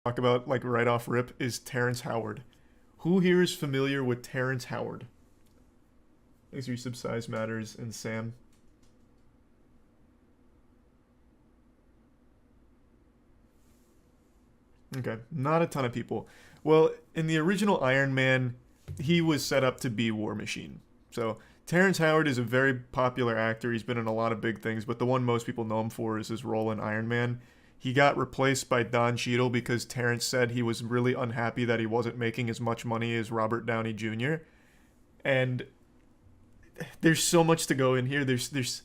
talk about like right off rip is Terrence Howard. Who here is familiar with Terrence Howard? Thanks for your subsize matters and Sam. Okay, not a ton of people. Well, in the original Iron Man, he was set up to be War Machine. So Terrence Howard is a very popular actor. He's been in a lot of big things, but the one most people know him for is his role in Iron Man. He got replaced by Don Cheadle because Terrence said he was really unhappy that he wasn't making as much money as Robert Downey Jr. And there's so much to go in here. There's this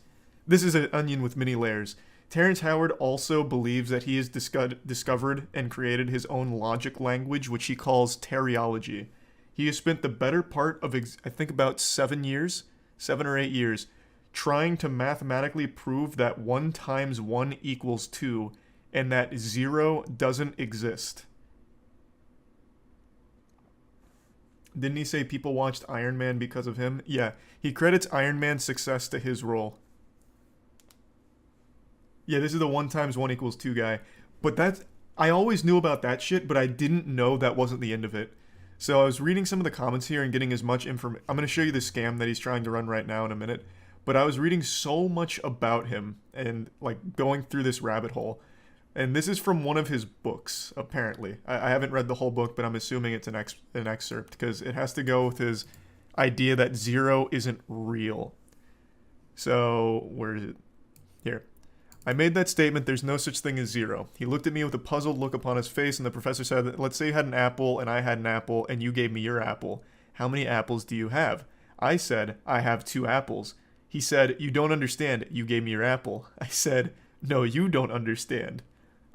is an onion with many layers. Terrence Howard also believes that he has discovered and created his own logic language, which he calls Terryology. He has spent the better part of, I think, about 7 or 8 years, trying to mathematically prove that 1 times 1 equals 2 and that 0 doesn't exist. Didn't he say people watched Iron Man because of him? Yeah, he credits Iron Man's success to his role. Yeah, this is the 1 times 1 equals 2 guy. But I always knew about that shit, but I didn't know that wasn't the end of it. So I was reading some of the comments here and getting as much information. I'm going to show you the scam that he's trying to run right now in a minute. But I was reading so much about him and like going through this rabbit hole. And this is from one of his books, apparently. I haven't read the whole book, but I'm assuming it's an excerpt because it has to go with his idea that 0 isn't real. So, where is it? Here. I made that statement, there's no such thing as 0. He looked at me with a puzzled look upon his face, and the professor said, let's say you had an apple, and I had an apple, and you gave me your apple. How many apples do you have? I said, I have 2 apples. He said, you don't understand, you gave me your apple. I said, no, you don't understand.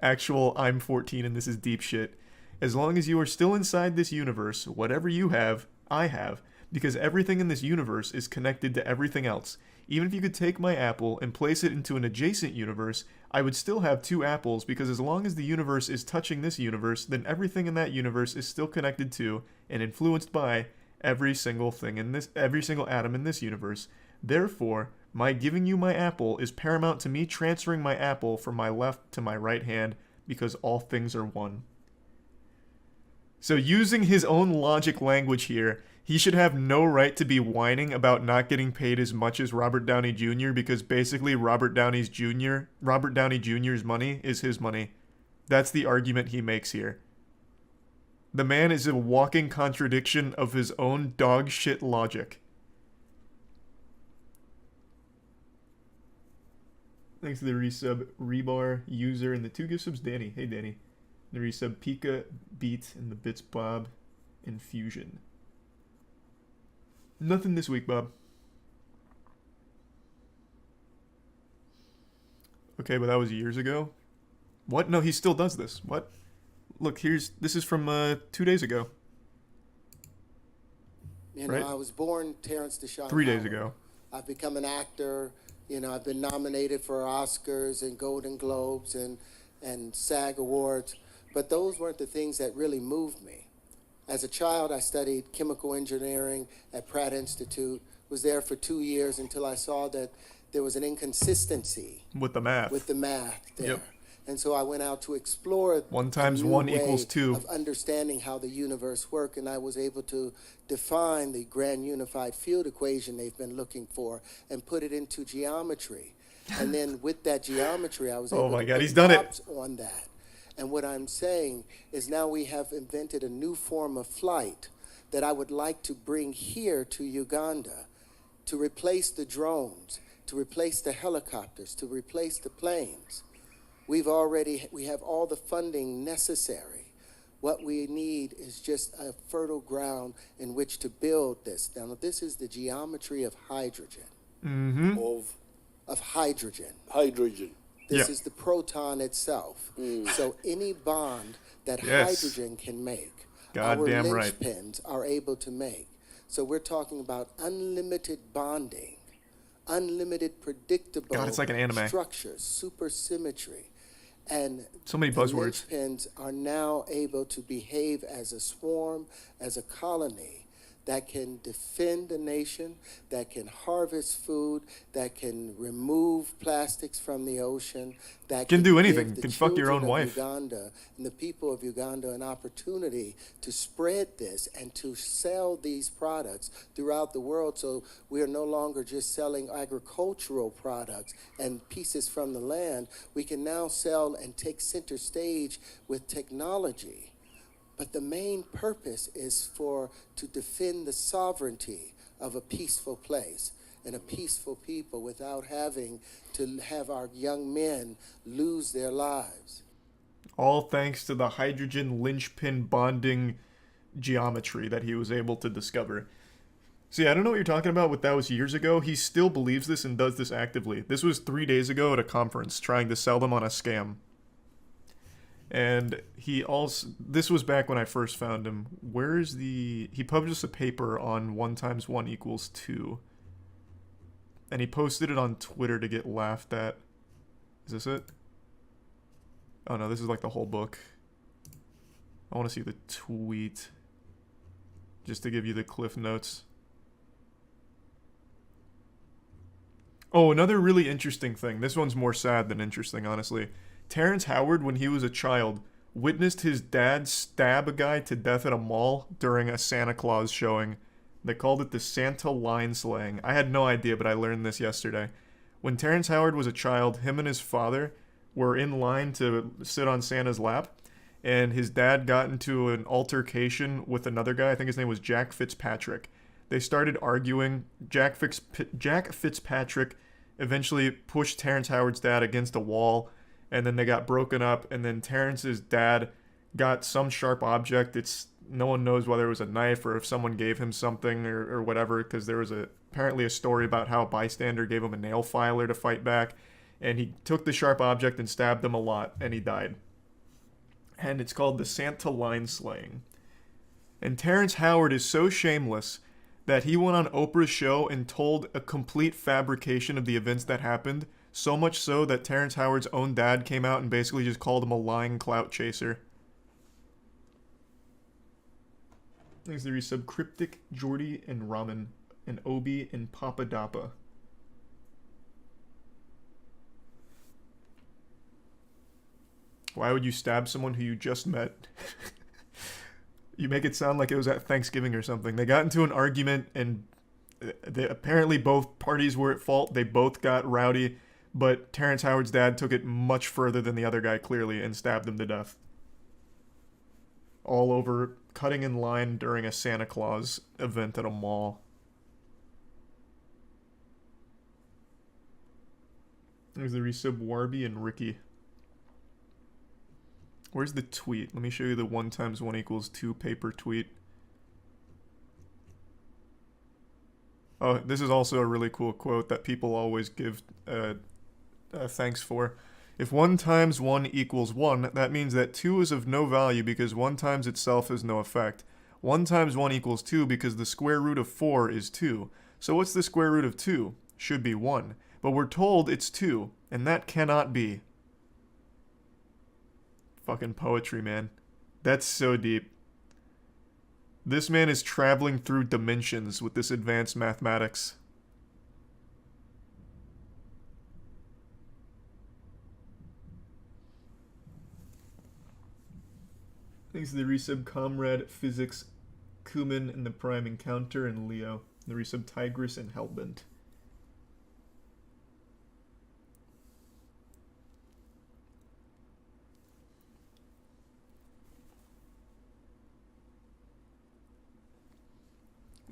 Actual, I'm 14 and this is deep shit. As long as you are still inside this universe, whatever you have, I have, because everything in this universe is connected to everything else. Even if you could take my apple and place it into an adjacent universe, I would still have 2 apples because as long as the universe is touching this universe, then everything in that universe is still connected to and influenced by every single atom in this universe. Therefore, my giving you my apple is paramount to me transferring my apple from my left to my right hand because all things are one. So using his own logic language here, he should have no right to be whining about not getting paid as much as Robert Downey Jr. because basically Robert Downey Jr.'s money is his money. That's the argument he makes here. The man is a walking contradiction of his own dog shit logic. Thanks to the resub Rebar user and the 2 gift subs Danny. Hey Danny. The resub Pika Beat and the bits Bob and Fusion. Nothing this week, Bob. Okay, but that was years ago. What? No, he still does this. What? Look, this is from 2 days ago. You know, right? I was born Terrence 3 days ago. I've become an actor. You know, I've been nominated for Oscars and Golden Globes and SAG Awards, but those weren't the things that really moved me. As a child, I studied chemical engineering at Pratt Institute, was there for 2 years until I saw that there was an inconsistency with the math. There. Yep. And so I went out to explore 1 times 1 equals 2 of understanding how the universe works, and I was able to define the grand unified field equation they've been looking for and put it into geometry. And then with that geometry, I was able to put props on that. And what I'm saying is now we have invented a new form of flight that I would like to bring here to Uganda to replace the drones, to replace the helicopters, to replace the planes. We have all the funding necessary. What we need is just a fertile ground in which to build this. Now, this is the geometry of hydrogen. Mm-hmm. Of hydrogen. Hydrogen. This is the proton itself. So any bond that hydrogen can make, our linchpins are able to make. So we're talking about unlimited bonding, unlimited predictable it's like an anime. Structure, supersymmetry. And so many buzzwords. Linchpins are now able to behave as a swarm, as a colony that can defend a nation, that can harvest food, that can remove plastics from the ocean, that Can do anything. give the Can fuck your children own of wife. Uganda and the people of Uganda an opportunity to spread this and to sell these products throughout the world, so we are no longer just selling agricultural products and pieces from the land. We can now sell and take center stage with technology. But the main purpose is to defend the sovereignty of a peaceful place and a peaceful people without having to have our young men lose their lives. All thanks to the hydrogen linchpin bonding geometry that he was able to discover. See, I don't know what you're talking about, but that was years ago. He still believes this and does this actively. This was 3 days ago at a conference trying to sell them on a scam. And this was back when I first found him. He published a paper on 1 times 1 equals 2. And he posted it on Twitter to get laughed at. Is this it? Oh no, this is like the whole book. I want to see the tweet. Just to give you the cliff notes. Oh, another really interesting thing. This one's more sad than interesting, honestly. Terrence Howard, when he was a child, witnessed his dad stab a guy to death at a mall during a Santa Claus showing. They called it the Santa line slaying. I had no idea, but I learned this yesterday. When Terrence Howard was a child, him and his father were in line to sit on Santa's lap, and his dad got into an altercation with another guy. I think his name was Jack Fitzpatrick. They started arguing. Jack Fitzpatrick eventually pushed Terrence Howard's dad against a wall, and then they got broken up, and then Terrence's dad got some sharp object. No one knows whether it was a knife or if someone gave him something or whatever, because there was apparently a story about how a bystander gave him a nail filer to fight back, and he took the sharp object and stabbed him a lot, and he died. And it's called the Santa line slaying. And Terrence Howard is so shameless that he went on Oprah's show and told a complete fabrication of the events that happened, so much so that Terrence Howard's own dad came out and basically just called him a lying clout chaser. Thanks to Resub, Cryptic, Jordy, and Ramen, and Obi, and Papa Dappa. Why would you stab someone who you just met? You make it sound like it was at Thanksgiving or something. They got into an argument, and apparently both parties were at fault. They both got rowdy, but Terrence Howard's dad took it much further than the other guy, clearly, and stabbed him to death. All over cutting in line during a Santa Claus event at a mall. There's the resub Warby and Ricky. Where's the tweet? Let me show you the 1 times 1 equals 2 paper tweet. Oh, this is also a really cool quote that people always give thanks for. If 1 times 1 equals 1, that means that 2 is of no value because 1 times itself has no effect. 1 times 1 equals 2 because the square root of 4 is 2. So what's the square root of 2? Should be 1. But we're told it's 2, and that cannot be. Fucking poetry, man. That's so deep. This man is traveling through dimensions with this advanced mathematics. Thanks to the resub Comrade, Physics, Kuman, and the Prime Encounter, and Leo. The resub Tigris and Hellbent.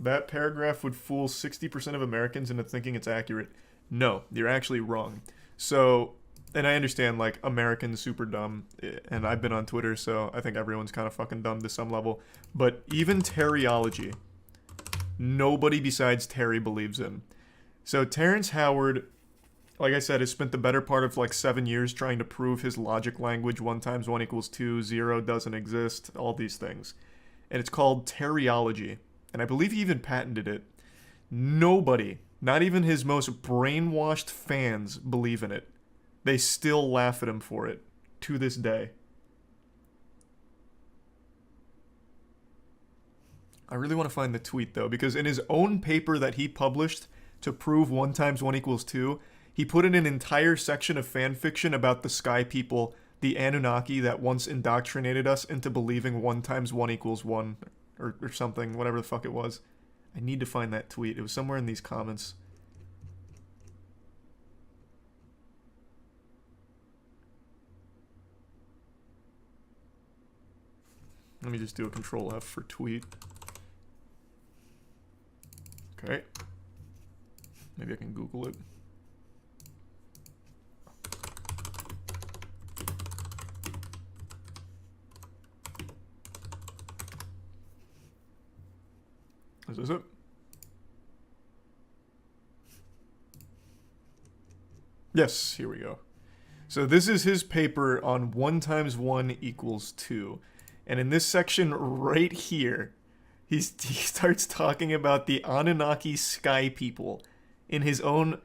That paragraph would fool 60% of Americans into thinking it's accurate. No, you're actually wrong. So, and I understand, like, Americans super dumb, and I've been on Twitter, so I think everyone's kind of fucking dumb to some level. But even Terryology, nobody besides Terry believes in. So Terrence Howard, like I said, has spent the better part of like 7 years trying to prove his logic language, 1 times 1 equals 2, 0 doesn't exist, all these things. And it's called Terryology. And I believe he even patented it. Nobody, not even his most brainwashed fans, believe in it. They still laugh at him for it, to this day. I really want to find the tweet though, because in his own paper that he published to prove 1 times 1 equals 2, he put in an entire section of fan fiction about the sky people, the Anunnaki that once indoctrinated us into believing 1 times 1 equals 1, or something, whatever the fuck it was. I need to find that tweet. It was somewhere in these comments. Let me just do a Control F for tweet. Okay. Maybe I can Google it. Is this it? Yes, here we go. So this is his paper on 1 times 1 equals 2. And in this section right here, he starts talking about the Anunnaki sky people in his own,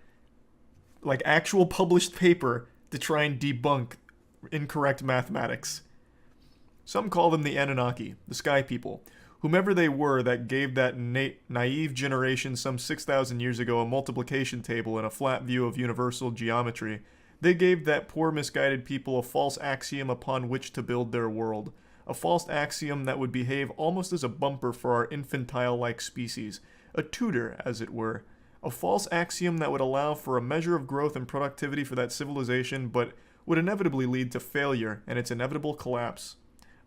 like, actual published paper to try and debunk incorrect mathematics. Some call them the Anunnaki, the sky people, whomever they were that gave that naive generation some 6,000 years ago a multiplication table and a flat view of universal geometry. They gave that poor misguided people a false axiom upon which to build their world. A false axiom that would behave almost as a bumper for our infantile-like species. A tutor, as it were. A false axiom that would allow for a measure of growth and productivity for that civilization, but would inevitably lead to failure and its inevitable collapse.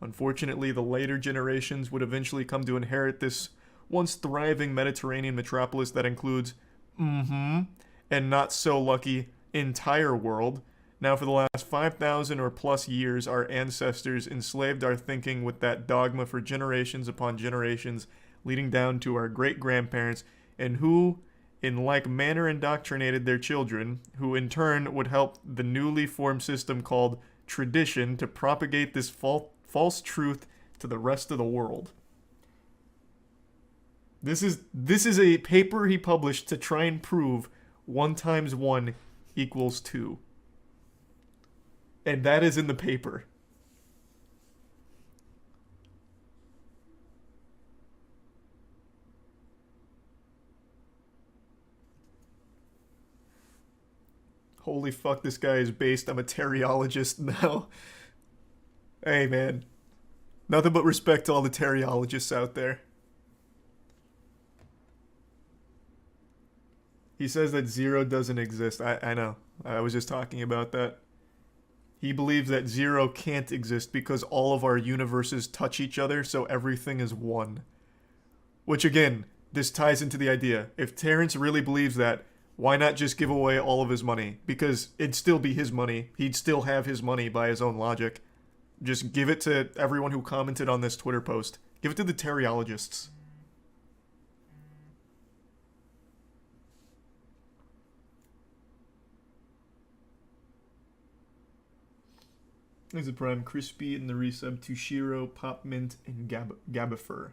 Unfortunately, the later generations would eventually come to inherit this once thriving Mediterranean metropolis that includes, and not so lucky, entire world. Now, for the last 5,000 or plus years, our ancestors enslaved our thinking with that dogma for generations upon generations, leading down to our great-grandparents, and who, in like manner, indoctrinated their children, who in turn would help the newly formed system called tradition to propagate this false truth to the rest of the world. This is a paper he published to try and prove 1 times 1 equals 2. And that is in the paper. Holy fuck, this guy is based. I'm a Terryologist now. Hey, man. Nothing but respect to all the Terryologists out there. He says that 0 doesn't exist. I know. I was just talking about that. He believes that 0 can't exist because all of our universes touch each other, so everything is 1. Which, again, this ties into the idea. If Terrence really believes that, why not just give away all of his money? Because it'd still be his money. He'd still have his money by his own logic. Just give it to everyone who commented on this Twitter post. Give it to the Terryologists. There's a Prime Crispy in the resub to Shiro, Pop Mint, and Gabifer.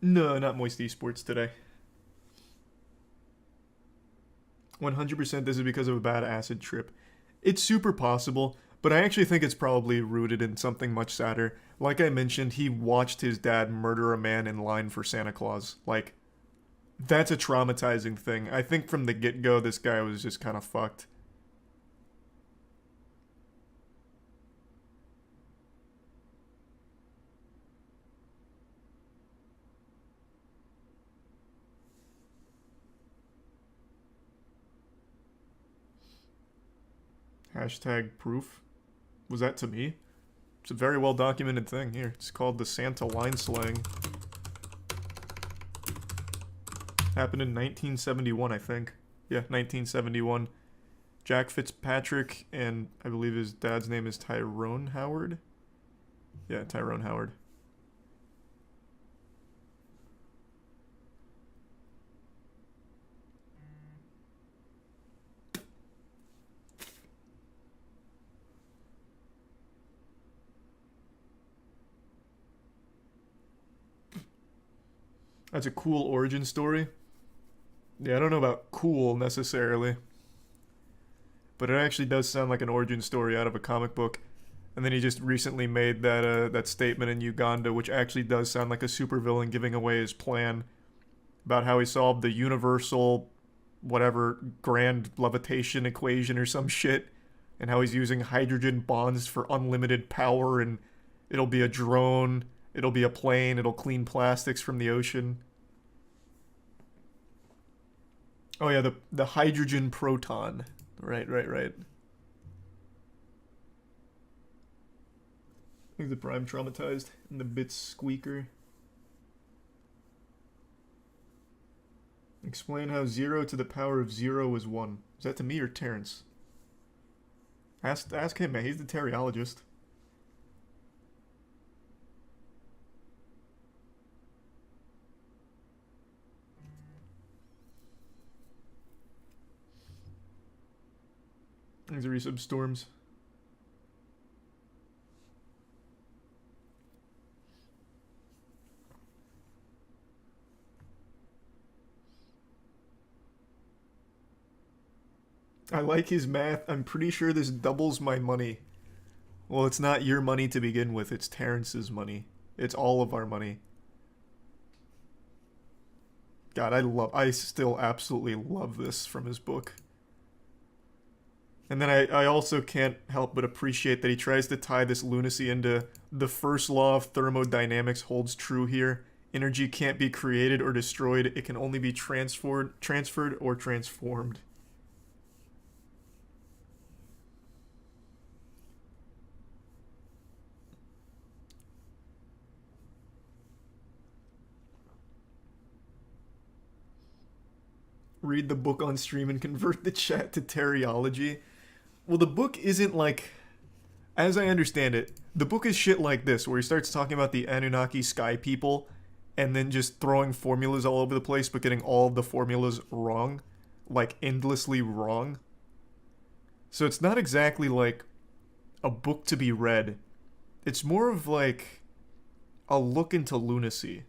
No, not Moist Esports today. 100% this is because of a bad acid trip. It's super possible, but I actually think it's probably rooted in something much sadder. Like I mentioned, he watched his dad murder a man in line for Santa Claus. Like, that's a traumatizing thing. I think from the get-go, this guy was just kind of fucked. Hashtag proof. Was that to me? It's a very well documented thing here. It's called the Santa line slang. Happened in 1971, I think. Yeah, 1971. Jack Fitzpatrick and I believe his dad's name is Tyrone Howard. Yeah, Tyrone Howard. That's a cool origin story. Yeah, I don't know about cool necessarily. but it actually does sound like an origin story out of a comic book. And then he just recently made that statement in Uganda, which actually does sound like a supervillain giving away his plan about how he solved the universal, whatever, grand levitation equation or some shit, and how he's using hydrogen bonds for unlimited power, and it'll be a drone, it'll be a plane, it'll clean plastics from the ocean. Oh yeah, the hydrogen proton. Right. I think the Prime traumatized and the bits squeaker. Explain how 0 to the power of 0 is 1. Is that to me or Terrence? Ask him, man. He's the Terryologist. These are resub storms. I like his math. I'm pretty sure this doubles my money. Well, it's not your money to begin with. It's Terrence's money. It's all of our money. God, I still absolutely love this from his book. And then I also can't help but appreciate that he tries to tie this lunacy into the first law of thermodynamics holds true here. Energy can't be created or destroyed. It can only be transferred or transformed. Read the book on stream and convert the chat to Terryology. Well, the book isn't like... As I understand it, the book is shit like this, where he starts talking about the Anunnaki sky people, and then just throwing formulas all over the place, but getting all of the formulas wrong. Like, endlessly wrong. So it's not exactly like a book to be read. It's more of like a look into lunacy.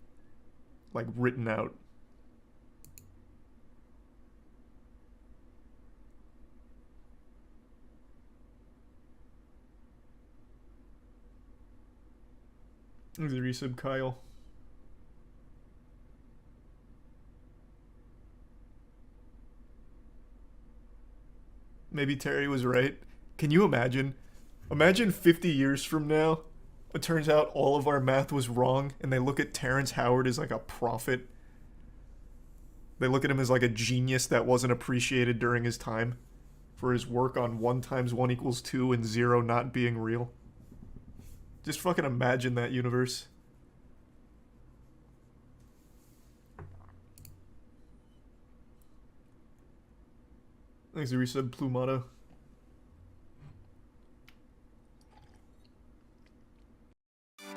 Like, written out. There's a resub, Kyle. Maybe Terry was right. Can you imagine? Imagine 50 years from now, it turns out all of our math was wrong, and they look at Terrence Howard as like a prophet. They look at him as like a genius that wasn't appreciated during his time for his work on 1 × 1 = 2 and 0 not being real. Just fucking imagine that universe. Thanks, a resub, Plumato.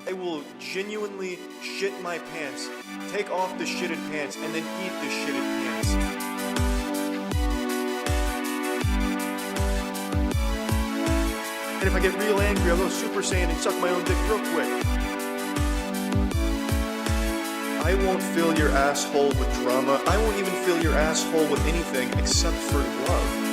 I will genuinely shit my pants, take off the shitted pants, and then eat the shitted pants. And if I get real angry, I'll go Super Saiyan and suck my own dick real quick. I won't fill your asshole with drama. I won't even fill your asshole with anything except for love.